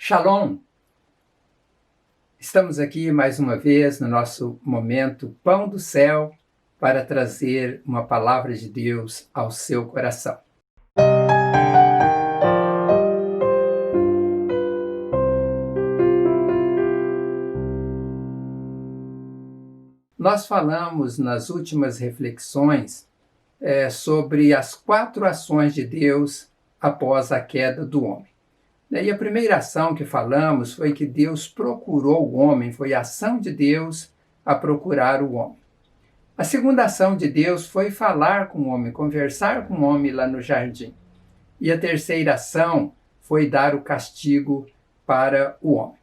Shalom! Estamos aqui mais uma vez no nosso momento Pão do Céu para trazer uma palavra de Deus ao seu coração. Nós falamos nas últimas reflexões sobre as 4 ações de Deus após a queda do homem. E a primeira ação que falamos foi que Deus procurou o homem, foi a ação de Deus a procurar o homem. A segunda ação de Deus foi falar com o homem, conversar com o homem lá no jardim. E a terceira ação foi dar o castigo para o homem.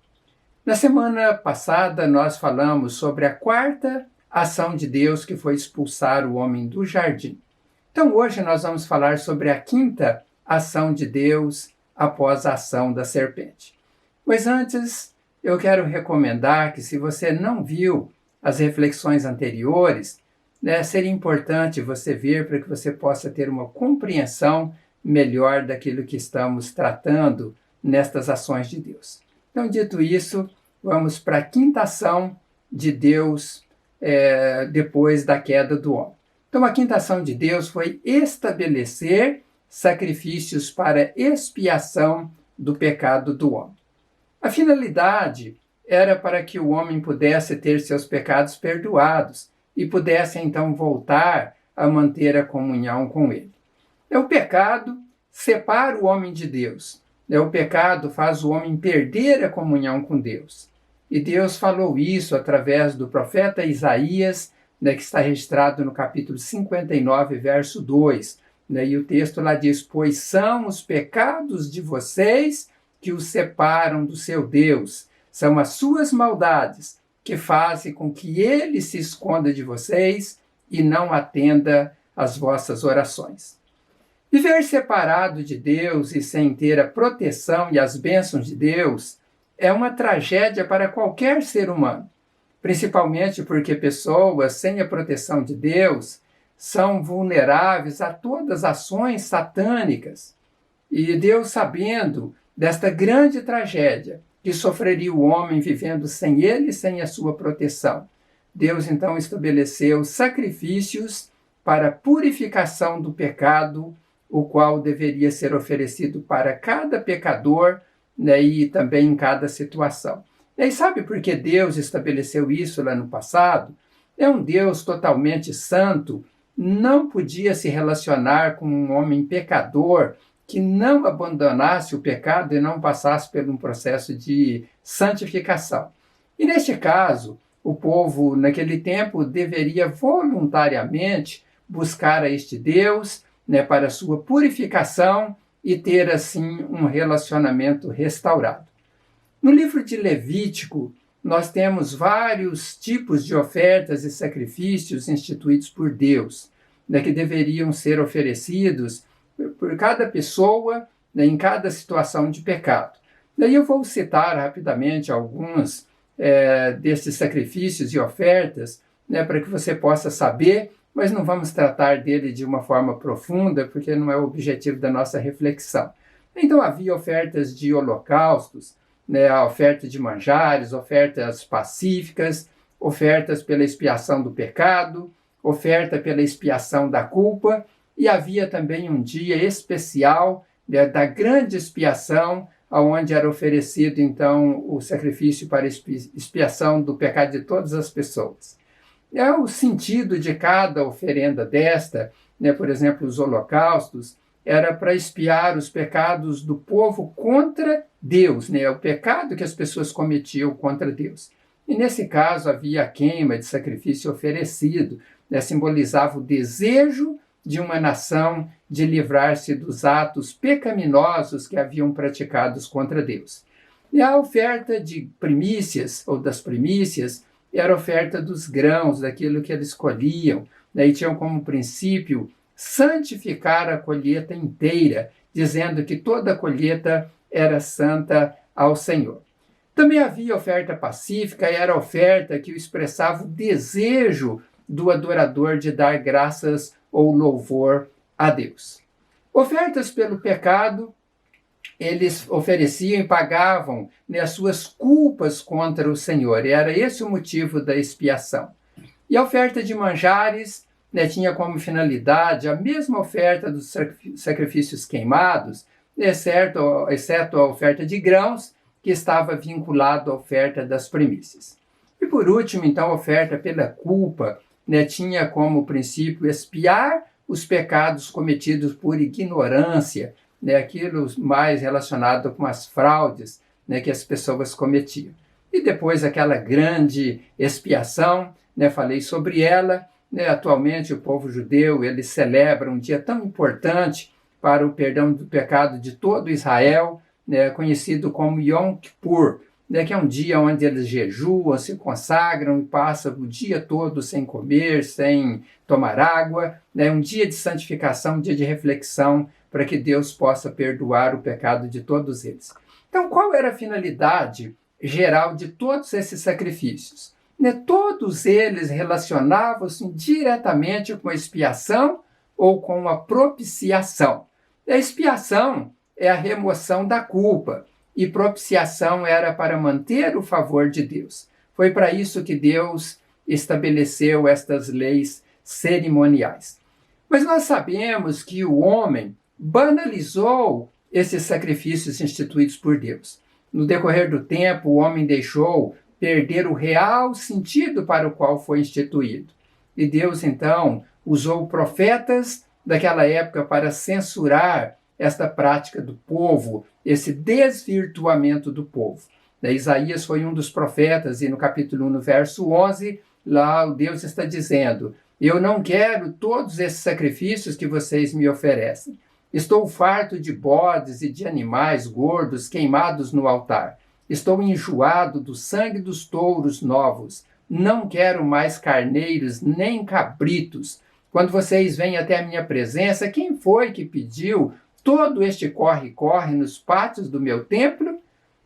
Na semana passada nós falamos sobre a 4ª ação de Deus, que foi expulsar o homem do jardim. Então hoje nós vamos falar sobre a 5ª ação de Deus após a ação da serpente. Mas antes, eu quero recomendar que se você não viu as reflexões anteriores, seria importante você ver para que você possa ter uma compreensão melhor daquilo que estamos tratando nestas ações de Deus. Então, dito isso, vamos para a 5ª ação de Deus depois da queda do homem. Então, a 5ª ação de Deus foi estabelecer sacrifícios para expiação do pecado do homem. A finalidade era para que o homem pudesse ter seus pecados perdoados e pudesse então voltar a manter a comunhão com ele. O pecado separa o homem de Deus. O pecado faz o homem perder a comunhão com Deus. E Deus falou isso através do profeta Isaías, que está registrado no capítulo 59, verso 2. E o texto lá diz: pois são os pecados de vocês que os separam do seu Deus. São as suas maldades que fazem com que ele se esconda de vocês e não atenda às vossas orações. Viver separado de Deus e sem ter a proteção e as bênçãos de Deus é uma tragédia para qualquer ser humano, principalmente porque pessoas sem a proteção de Deus são vulneráveis a todas as ações satânicas. E Deus, sabendo desta grande tragédia que sofreria o homem vivendo sem ele e sem a sua proteção, Deus então estabeleceu sacrifícios para a purificação do pecado, o qual deveria ser oferecido para cada pecador, e também em cada situação. E sabe por que Deus estabeleceu isso lá no passado? É um Deus totalmente santo, não podia se relacionar com um homem pecador que não abandonasse o pecado e não passasse por um processo de santificação. E neste caso, o povo naquele tempo deveria voluntariamente buscar a este Deus, para sua purificação e ter assim um relacionamento restaurado. No livro de Levítico, nós temos vários tipos de ofertas e sacrifícios instituídos por Deus, que deveriam ser oferecidos por cada pessoa, em cada situação de pecado. Daí eu vou citar rapidamente alguns desses sacrifícios e ofertas, para que você possa saber, mas não vamos tratar dele de uma forma profunda, porque não é o objetivo da nossa reflexão. Então havia ofertas de holocaustos, a oferta de manjares, ofertas pacíficas, ofertas pela expiação do pecado, oferta pela expiação da culpa, e havia também um dia especial da grande expiação, onde era oferecido então o sacrifício para expiação do pecado de todas as pessoas. O sentido de cada oferenda desta, por exemplo, os holocaustos, era para expiar os pecados do povo contra Deus, o pecado que as pessoas cometiam contra Deus. E nesse caso havia a queima de sacrifício oferecido, simbolizava o desejo de uma nação de livrar-se dos atos pecaminosos que haviam praticados contra Deus. E a oferta de primícias, ou das primícias, era a oferta dos grãos, daquilo que eles colhiam, e tinham como princípio santificar a colheita inteira, dizendo que toda a colheita era santa ao Senhor. Também havia oferta pacífica, e era a oferta que expressava o desejo do adorador de dar graças ou louvor a Deus. Ofertas pelo pecado eles ofereciam e pagavam, né, as suas culpas contra o Senhor. E era esse o motivo da expiação. E a oferta de manjares, né, tinha como finalidade a mesma oferta dos sacrifícios queimados, exceto a oferta de grãos, que estava vinculado à oferta das primícias. E por último, então, a oferta pela culpa, né, tinha como princípio expiar os pecados cometidos por ignorância, né, aquilo mais relacionado com as fraudes, né, que as pessoas cometiam. E depois aquela grande expiação, né, falei sobre ela, né, atualmente o povo judeu ele celebra um dia tão importante para o perdão do pecado de todo Israel, né, conhecido como Yom Kippur, né, que é um dia onde eles jejuam, se consagram e passam o dia todo sem comer, sem tomar água, né, um dia de santificação, um dia de reflexão, para que Deus possa perdoar o pecado de todos eles. Então, qual era a finalidade geral de todos esses sacrifícios? Né, todos eles relacionavam-se diretamente com a expiação ou com a propiciação. A expiação é a remoção da culpa, e propiciação era para manter o favor de Deus. Foi para isso que Deus estabeleceu estas leis cerimoniais. Mas nós sabemos que o homem banalizou esses sacrifícios instituídos por Deus. No decorrer do tempo, o homem deixou perder o real sentido para o qual foi instituído. E Deus, então, usou profetas daquela época para censurar esta prática do povo, esse desvirtuamento do povo. Isaías foi um dos profetas, e no capítulo 1, no verso 11, lá o Deus está dizendo: eu não quero todos esses sacrifícios que vocês me oferecem. Estou farto de bodes e de animais gordos queimados no altar. Estou enjoado do sangue dos touros novos. Não quero mais carneiros nem cabritos. Quando vocês vêm até a minha presença, quem foi que pediu todo este corre-corre nos pátios do meu templo?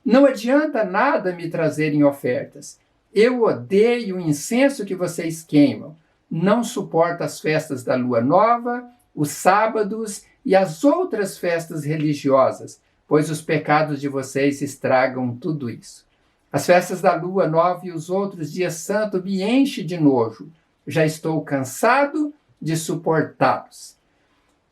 Não adianta nada me trazerem ofertas. Eu odeio o incenso que vocês queimam. Não suporto as festas da lua nova, os sábados e as outras festas religiosas, pois os pecados de vocês estragam tudo isso. As festas da lua nova e os outros dias santos me enchem de nojo. Já estou cansado de suportá-los.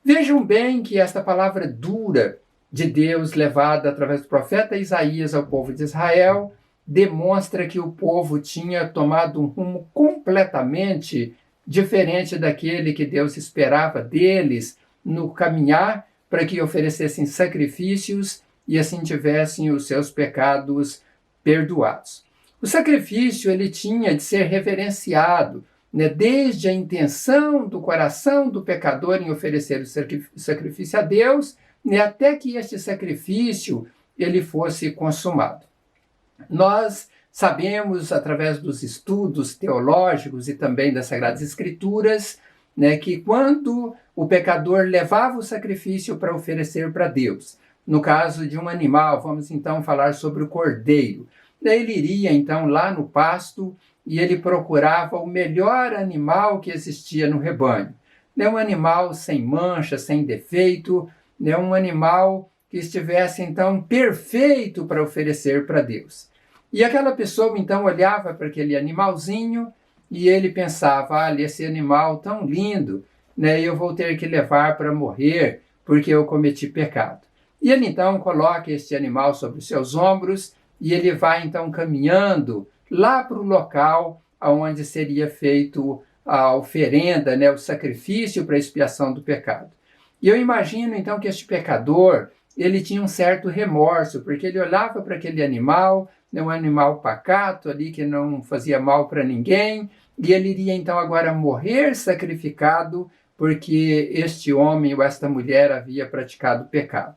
Vejam bem que esta palavra dura de Deus, levada através do profeta Isaías ao povo de Israel, demonstra que o povo tinha tomado um rumo completamente diferente daquele que Deus esperava deles no caminhar para que oferecessem sacrifícios e assim tivessem os seus pecados perdoados. O sacrifício ele tinha de ser reverenciado, né, desde a intenção do coração do pecador em oferecer o sacrifício a Deus, né, até que este sacrifício ele fosse consumado. Nós sabemos, através dos estudos teológicos e também das Sagradas Escrituras, né, que quando o pecador levava o sacrifício para oferecer para Deus, no caso de um animal, vamos então falar sobre o cordeiro, ele iria então lá no pasto e ele procurava o melhor animal que existia no rebanho. Um animal sem mancha, sem defeito, um animal que estivesse então perfeito para oferecer para Deus. E aquela pessoa então olhava para aquele animalzinho e ele pensava: olha, esse animal tão lindo, eu vou ter que levar para morrer porque eu cometi pecado. E ele então coloca este animal sobre os seus ombros e ele vai então caminhando lá para o local onde seria feito a oferenda, o sacrifício para a expiação do pecado. E eu imagino então que este pecador, ele tinha um certo remorso, porque ele olhava para aquele animal, um animal pacato ali que não fazia mal para ninguém, e ele iria então agora morrer sacrificado porque este homem ou esta mulher havia praticado pecado.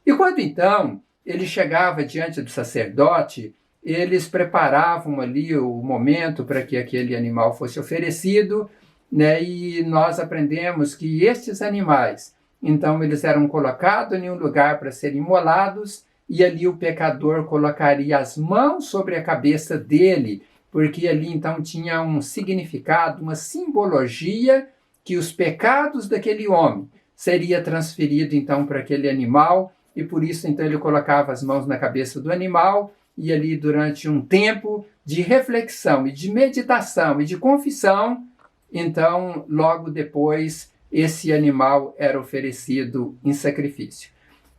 E quando então ele chegava diante do sacerdote, eles preparavam ali o momento para que aquele animal fosse oferecido, e nós aprendemos que estes animais, então eles eram colocados em um lugar para serem imolados, e ali o pecador colocaria as mãos sobre a cabeça dele, porque ali então tinha um significado, uma simbologia que os pecados daquele homem seria transferido então para aquele animal, e por isso então ele colocava as mãos na cabeça do animal, e ali durante um tempo de reflexão e de meditação e de confissão, então logo depois esse animal era oferecido em sacrifício.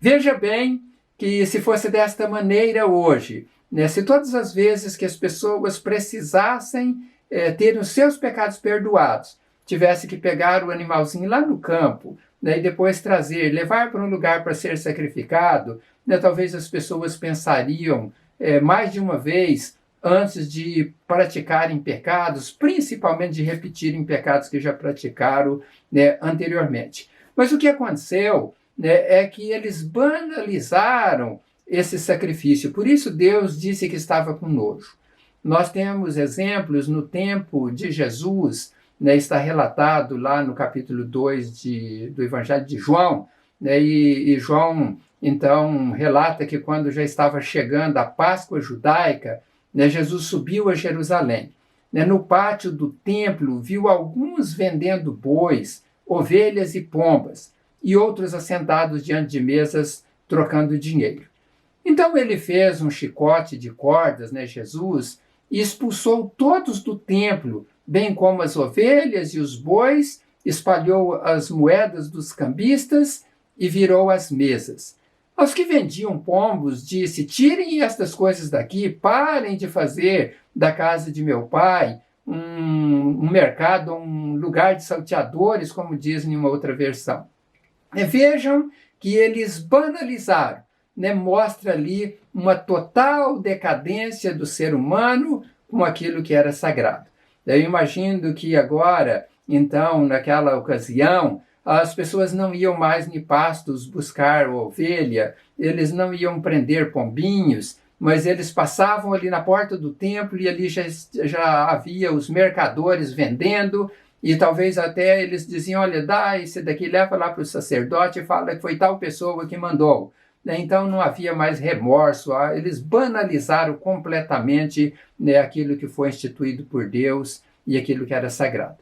Veja bem que se fosse desta maneira hoje, né, se todas as vezes que as pessoas precisassem ter os seus pecados perdoados, tivesse que pegar o animalzinho lá no campo, né, e depois trazer, levar para um lugar para ser sacrificado, né, talvez as pessoas pensariam mais de uma vez antes de praticarem pecados, principalmente de repetirem pecados que já praticaram, né, anteriormente. Mas o que aconteceu, né, é que eles banalizaram esse sacrifício. Por isso Deus disse que estava com nojo. Nós temos exemplos no tempo de Jesus, né, está relatado lá no capítulo 2 do Evangelho de João, né, e João então relata que quando já estava chegando a Páscoa judaica, né, Jesus subiu a Jerusalém. Né, no pátio do templo viu alguns vendendo bois, ovelhas e pombas, e outros assentados diante de mesas trocando dinheiro. Então ele fez um chicote de cordas, né, Jesus, e expulsou todos do templo, bem como as ovelhas e os bois, espalhou as moedas dos cambistas e virou as mesas. Aos que vendiam pombos, disse: tirem estas coisas daqui, parem de fazer da casa de meu pai um mercado, um lugar de salteadores, como diz em uma outra versão. Vejam que eles banalizaram, né? Mostra ali uma total decadência do ser humano com aquilo que era sagrado. Eu imagino que agora, então, naquela ocasião, as pessoas não iam mais em pastos buscar ovelha, eles não iam prender pombinhos, mas eles passavam ali na porta do templo e ali já havia os mercadores vendendo, e talvez até eles diziam: olha, dá esse daqui, leva lá para o sacerdote e fala que foi tal pessoa que mandou. Então não havia mais remorso, eles banalizaram completamente, né, aquilo que foi instituído por Deus e aquilo que era sagrado.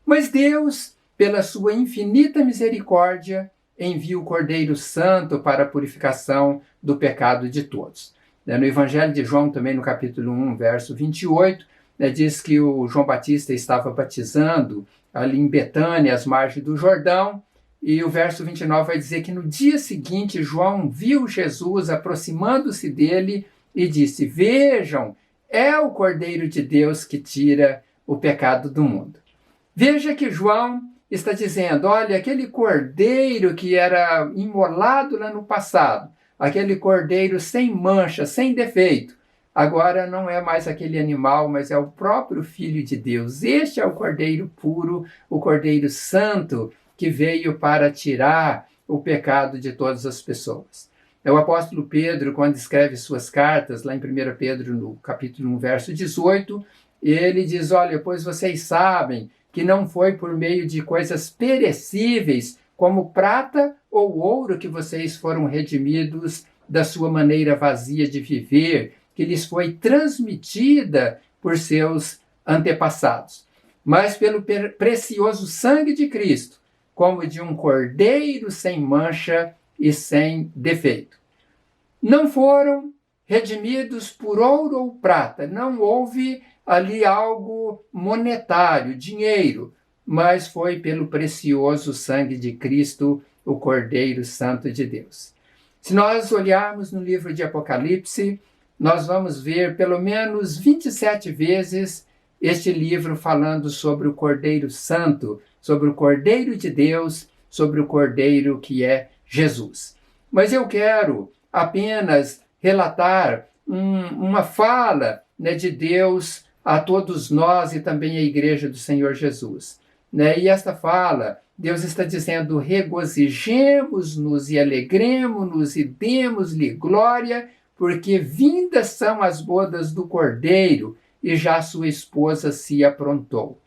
Mas Deus, pela sua infinita misericórdia, envia o Cordeiro Santo para a purificação do pecado de todos. No Evangelho de João, também no capítulo 1, verso 28, diz que o João Batista estava batizando ali em Betânia, às margens do Jordão, e o verso 29 vai dizer que no dia seguinte João viu Jesus aproximando-se dele e disse: vejam, é o Cordeiro de Deus que tira o pecado do mundo. Veja que João está dizendo: olha, aquele cordeiro que era imolado lá no passado, aquele cordeiro sem mancha, sem defeito, agora não é mais aquele animal, mas é o próprio Filho de Deus. Este é o cordeiro puro, o cordeiro santo, que veio para tirar o pecado de todas as pessoas. O apóstolo Pedro, quando escreve suas cartas, lá em 1 Pedro, no capítulo 1, verso 18, ele diz: olha, pois vocês sabem que não foi por meio de coisas perecíveis, como prata ou ouro, que vocês foram redimidos da sua maneira vazia de viver, que lhes foi transmitida por seus antepassados, mas pelo precioso sangue de Cristo, como de um cordeiro sem mancha e sem defeito. Não foram redimidos por ouro ou prata, não houve ali algo monetário, dinheiro, mas foi pelo precioso sangue de Cristo, o Cordeiro Santo de Deus. Se nós olharmos no livro de Apocalipse, nós vamos ver pelo menos 27 vezes este livro falando sobre o Cordeiro Santo, sobre o Cordeiro de Deus, sobre o Cordeiro que é Jesus. Mas eu quero apenas relatar uma fala, né, de Deus a todos nós e também à Igreja do Senhor Jesus. E esta fala, Deus está dizendo: regozijemo-nos e alegremo-nos e demos-lhe glória, porque vindas são as bodas do Cordeiro e já sua esposa se aprontou.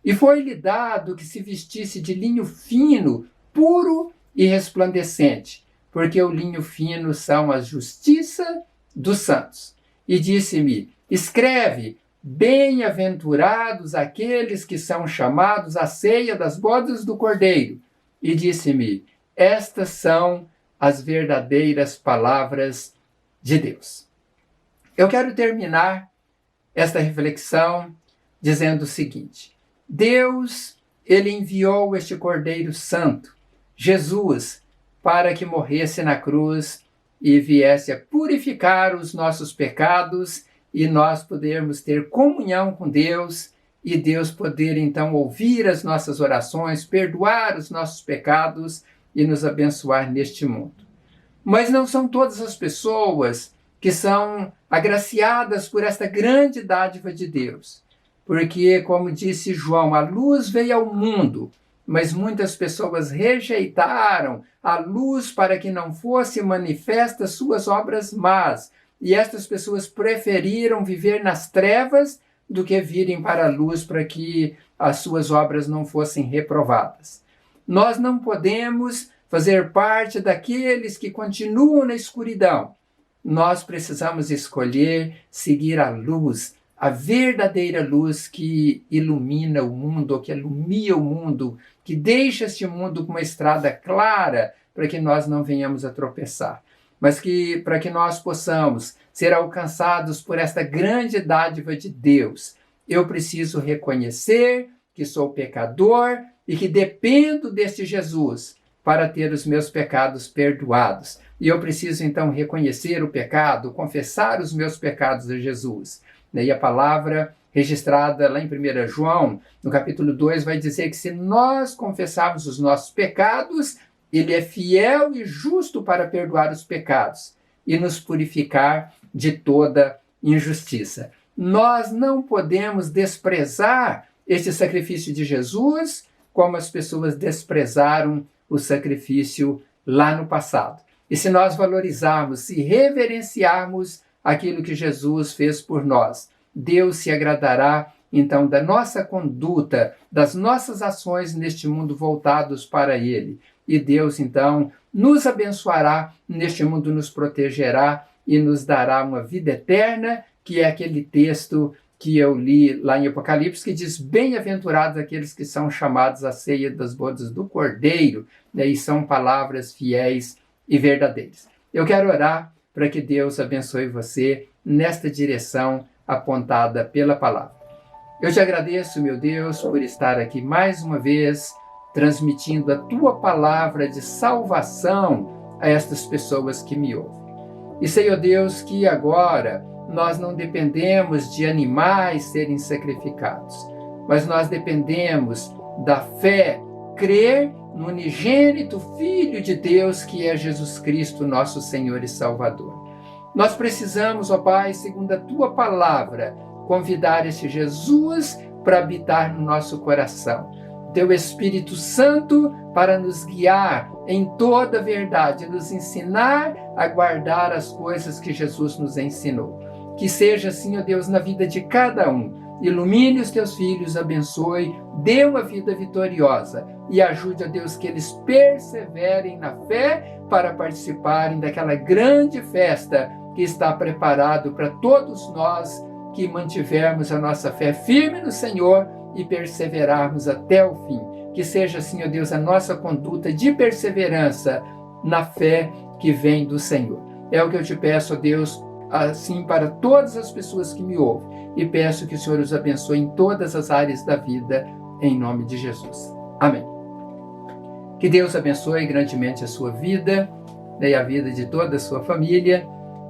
E foi-lhe dado que se vestisse de linho fino, puro e resplandecente, porque o linho fino são a justiça dos santos. E disse-me: escreve, bem-aventurados aqueles que são chamados à ceia das bodas do Cordeiro. E disse-me: estas são as verdadeiras palavras de Deus. Eu quero terminar esta reflexão dizendo o seguinte: Deus, ele enviou este Cordeiro Santo, Jesus, para que morresse na cruz e viesse a purificar os nossos pecados e nós podermos ter comunhão com Deus e Deus poder então ouvir as nossas orações, perdoar os nossos pecados e nos abençoar neste mundo. Mas não são todas as pessoas que são agraciadas por esta grande dádiva de Deus. Porque, como disse João, a luz veio ao mundo, mas muitas pessoas rejeitaram a luz para que não fosse manifestas suas obras más. E estas pessoas preferiram viver nas trevas do que virem para a luz para que as suas obras não fossem reprovadas. Nós não podemos fazer parte daqueles que continuam na escuridão. Nós precisamos escolher seguir a luz, a verdadeira luz que ilumina o mundo, que alumia o mundo, que deixa este mundo com uma estrada clara para que nós não venhamos a tropeçar. Mas que para que nós possamos ser alcançados por esta grande dádiva de Deus, eu preciso reconhecer que sou pecador e que dependo deste Jesus para ter os meus pecados perdoados. E eu preciso então reconhecer o pecado, confessar os meus pecados a Jesus. E a palavra registrada lá em 1 João, no capítulo 2, vai dizer que se nós confessarmos os nossos pecados, ele é fiel e justo para perdoar os pecados e nos purificar de toda injustiça. Nós não podemos desprezar este sacrifício de Jesus como as pessoas desprezaram o sacrifício lá no passado. E se nós valorizarmos, se reverenciarmos aquilo que Jesus fez por nós, Deus se agradará então da nossa conduta, das nossas ações neste mundo voltados para Ele. E Deus então nos abençoará neste mundo, nos protegerá e nos dará uma vida eterna, que é aquele texto que eu li lá em Apocalipse, que diz: bem-aventurados aqueles que são chamados à ceia das bodas do Cordeiro, e são palavras fiéis e verdadeiras. Eu quero orar para que Deus abençoe você nesta direção apontada pela palavra. Eu te agradeço, meu Deus, por estar aqui mais uma vez, transmitindo a tua palavra de salvação a estas pessoas que me ouvem. E sei, ó Deus, que agora nós não dependemos de animais serem sacrificados, mas nós dependemos da fé, crer no unigênito Filho de Deus, que é Jesus Cristo, nosso Senhor e Salvador. Nós precisamos, ó Pai, segundo a tua palavra, convidar esse Jesus para habitar no nosso coração. Teu Espírito Santo para nos guiar em toda a verdade, nos ensinar a guardar as coisas que Jesus nos ensinou. Que seja assim, ó Deus, na vida de cada um. Ilumine os teus filhos, abençoe, dê uma vida vitoriosa e ajude, ó Deus, que eles perseverem na fé para participarem daquela grande festa que está preparado para todos nós que mantivermos a nossa fé firme no Senhor e perseverarmos até o fim. Que seja assim, ó Deus, a nossa conduta de perseverança na fé que vem do Senhor. É o que eu te peço, ó Deus, assim para todas as pessoas que me ouvem. E peço que o Senhor os abençoe em todas as áreas da vida, em nome de Jesus. Amém. Que Deus abençoe grandemente a sua vida, e a vida de toda a sua família.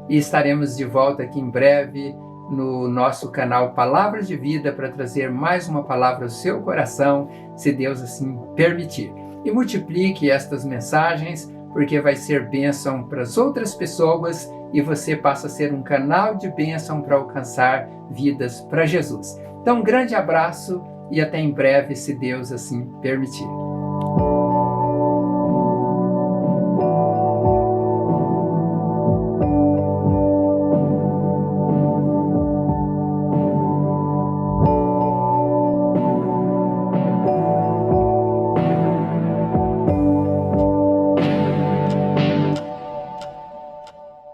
E estaremos de volta aqui em breve no nosso canal Palavras de Vida para trazer mais uma palavra ao seu coração, se Deus assim permitir. E multiplique estas mensagens, porque vai ser bênção para as outras pessoas e você passa a ser um canal de bênção para alcançar vidas para Jesus. Então, um grande abraço e até em breve, se Deus assim permitir.